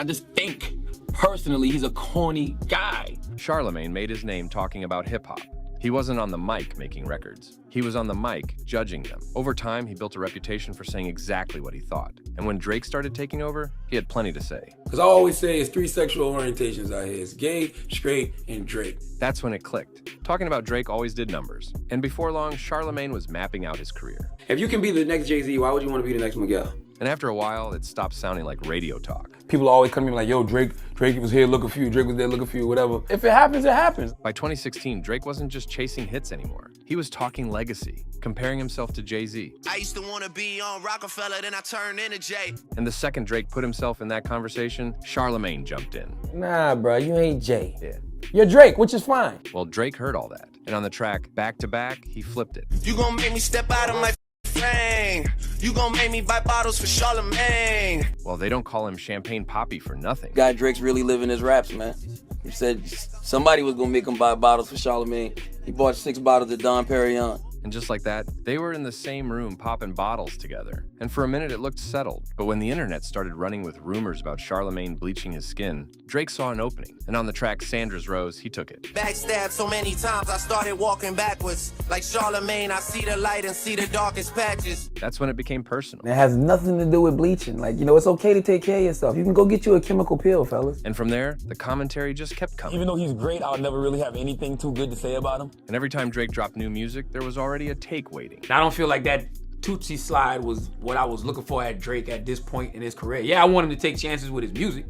I just think, personally, he's a corny guy. Charlamagne made his name talking about hip-hop. He wasn't on the mic making records. He was on the mic judging them. Over time, he built a reputation for saying exactly what he thought. And when Drake started taking over, he had plenty to say. Because I always say it's 3 sexual orientations out here. It's gay, straight, and Drake. That's when it clicked. Talking about Drake always did numbers. And before long, Charlamagne was mapping out his career. If you can be the next Jay-Z, why would you want to be the next Miguel? And after a while, it stopped sounding like radio talk. People always come to me like, yo, Drake was here looking for you, Drake was there looking for you, whatever. If it happens, it happens. By 2016, Drake wasn't just chasing hits anymore. He was talking legacy, comparing himself to Jay-Z. I used to want to be on Rockefeller, then I turned into Jay. And the second Drake put himself in that conversation, Charlamagne jumped in. Nah, bro, you ain't Jay. Yeah. You're Drake, which is fine. Well, Drake heard all that. And on the track, Back to Back, he flipped it. You gonna make me step out of my frame. You gonna make me buy bottles for Charlamagne. Well, they don't call him Champagne Poppy for nothing. Guy Drake's really living his raps, man. He said somebody was gonna make him buy bottles for Charlamagne. He bought 6 bottles of Dom Perignon. And just like that, they were in the same room popping bottles together. And for a minute, it looked settled. But when the internet started running with rumors about Charlamagne bleaching his skin, Drake saw an opening. And on the track Sandra's Rose, he took it. Backstabbed so many times, I started walking backwards. Like Charlamagne, I see the light and see the darkest patches. That's when it became personal. It has nothing to do with bleaching. Like, you know, it's okay to take care of yourself. You can go get you a chemical peel, fellas. And from there, the commentary just kept coming. Even though he's great, I'll never really have anything too good to say about him. And every time Drake dropped new music, there was already a take waiting. I don't feel like that Tootsie slide was what I was looking for at Drake at this point in his career. Yeah, I want him to take chances with his music,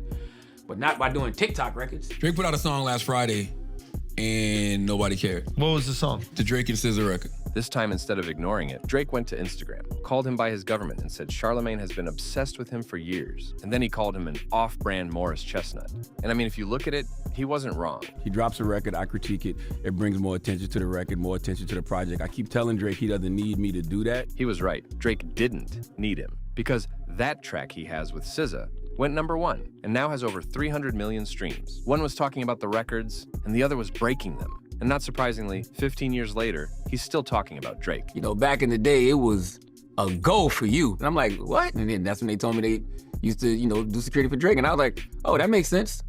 but not by doing TikTok records. Drake put out a song last Friday and nobody cared. What was the song? The Drake and SZA record. This time, instead of ignoring it, Drake went to Instagram, called him by his government, and said Charlamagne has been obsessed with him for years. And then he called him an off-brand Morris chestnut. And I mean, if you look at it, he wasn't wrong. He drops a record, I critique it. It brings more attention to the record, more attention to the project. I keep telling Drake he doesn't need me to do that. He was right. Drake didn't need him, because that track he has with SZA went #1 and now has over 300 million streams. One was talking about the records, and the other was breaking them. And not surprisingly, 15 years later, he's still talking about Drake. You know, back in the day, it was a go for you. And I'm like, what? And then that's when they told me they used to, you know, do security for Drake. And I was like, oh, that makes sense.